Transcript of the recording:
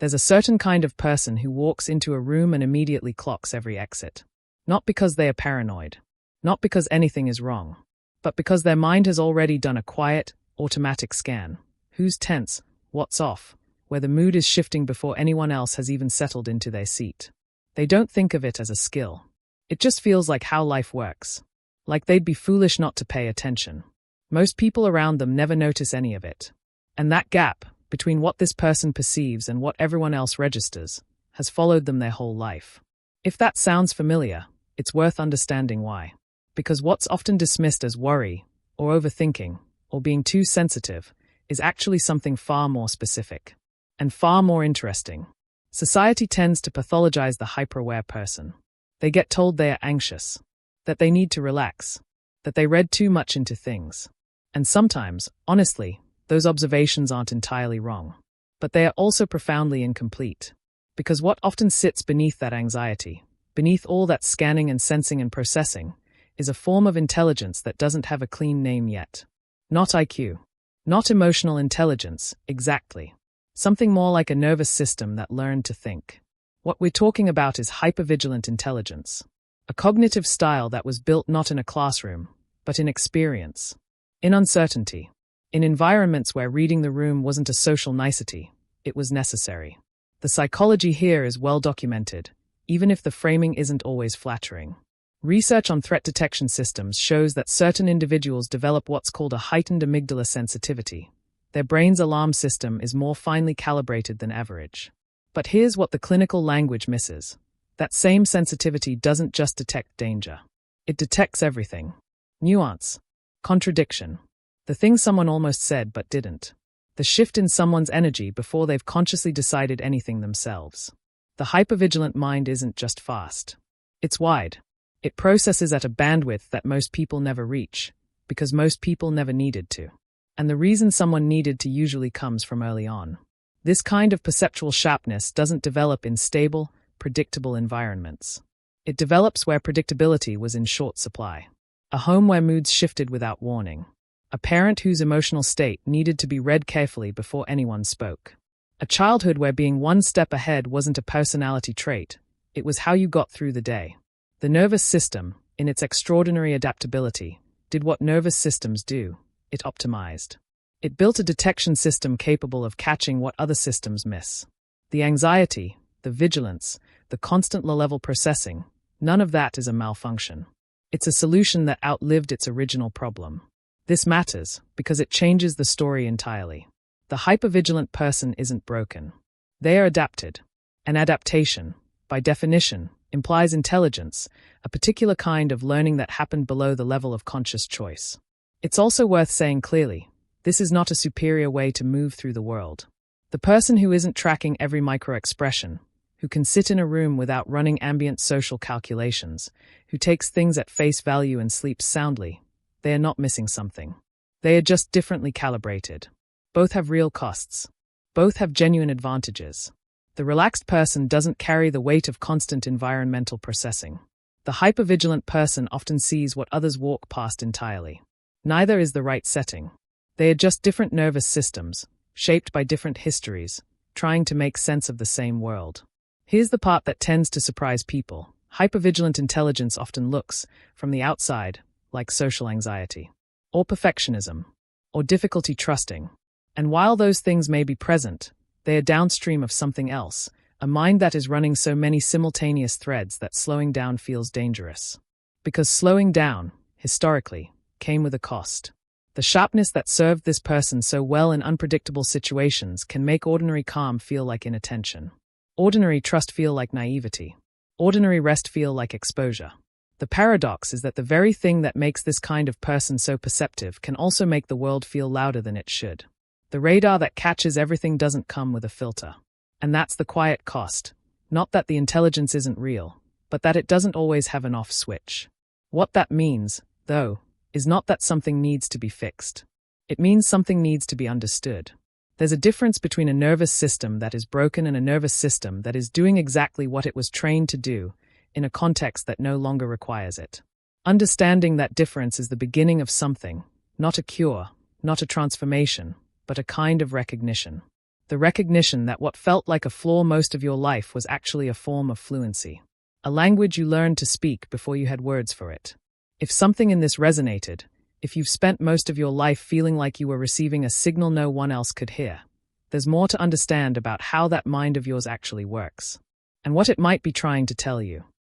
There's a certain kind of person who walks into a room and immediately clocks every exit. Not because they are paranoid, not because anything is wrong, but because their mind has already done a quiet, automatic scan. Who's tense? What's off? Where the mood is shifting before anyone else has even settled into their seat. They don't think of it as a skill. It just feels like how life works. Like they'd be foolish not to pay attention. Most people around them never notice any of it. And that gap between what this person perceives and what everyone else registers has followed them their whole life. If that sounds familiar, it's worth understanding why. Because what's often dismissed as worry, or overthinking, or being too sensitive, is actually something far more specific. And far more interesting. Society tends to pathologize the hyper-aware person. They get told they are anxious, that they need to relax, that they read too much into things. And sometimes, honestly, those observations aren't entirely wrong. But they are also profoundly incomplete. Because what often sits beneath that anxiety, beneath all that scanning and sensing and processing, is a form of intelligence that doesn't have a clean name yet. Not IQ. Not emotional intelligence, exactly. Something more like a nervous system that learned to think. What we're talking about is hyper-vigilant intelligence. A cognitive style that was built not in a classroom, but in experience. In uncertainty. In environments where reading the room wasn't a social nicety, it was necessary. The psychology here is well documented, even if the framing isn't always flattering. Research on threat detection systems shows that certain individuals develop what's called a heightened amygdala sensitivity. Their brain's alarm system is more finely calibrated than average. But here's what the clinical language misses. That same sensitivity doesn't just detect danger. It detects everything. Nuance. Contradiction. The thing someone almost said but didn't. The shift in someone's energy before they've consciously decided anything themselves. The hypervigilant mind isn't just fast. It's wide. It processes at a bandwidth that most people never reach, because most people never needed to. And the reason someone needed to usually comes from early on. This kind of perceptual sharpness doesn't develop in stable, predictable environments. It develops where predictability was in short supply. A home where moods shifted without warning. A parent whose emotional state needed to be read carefully before anyone spoke. A childhood where being one step ahead wasn't a personality trait, it was how you got through the day. The nervous system, in its extraordinary adaptability, did what nervous systems do. It optimized. It built a detection system capable of catching what other systems miss. The anxiety, the vigilance, the constant low-level processing, none of that is a malfunction. It's a solution that outlived its original problem. This matters because it changes the story entirely. The hypervigilant person isn't broken. They are adapted. An adaptation, by definition, implies intelligence, a particular kind of learning that happened below the level of conscious choice. It's also worth saying clearly, this is not a superior way to move through the world. The person who isn't tracking every micro-expression, who can sit in a room without running ambient social calculations, who takes things at face value and sleeps soundly, they are not missing something. They are just differently calibrated. Both have real costs. Both have genuine advantages. The relaxed person doesn't carry the weight of constant environmental processing. The hypervigilant person often sees what others walk past entirely. Neither is the right setting. They are just different nervous systems, shaped by different histories, trying to make sense of the same world. Here's the part that tends to surprise people. Hypervigilant intelligence often looks, from the outside, like social anxiety, or perfectionism, or difficulty trusting. And while those things may be present, they are downstream of something else, a mind that is running so many simultaneous threads that slowing down feels dangerous. Because slowing down, historically, came with a cost. The sharpness that served this person so well in unpredictable situations can make ordinary calm feel like inattention. Ordinary trust feel like naivety. Ordinary rest feel like exposure. The paradox is that the very thing that makes this kind of person so perceptive can also make the world feel louder than it should. The radar that catches everything doesn't come with a filter. And that's the quiet cost. Not that the intelligence isn't real, but that it doesn't always have an off switch. What that means, though, is not that something needs to be fixed. It means something needs to be understood. There's a difference between a nervous system that is broken and a nervous system that is doing exactly what it was trained to do, in a context that no longer requires it. Understanding that difference is the beginning of something, not a cure, not a transformation, but a kind of recognition. The recognition that what felt like a flaw most of your life was actually a form of fluency. A language you learned to speak before you had words for it. If something in this resonated, if you've spent most of your life feeling like you were receiving a signal no one else could hear, there's more to understand about how that mind of yours actually works, and what it might be trying to tell you.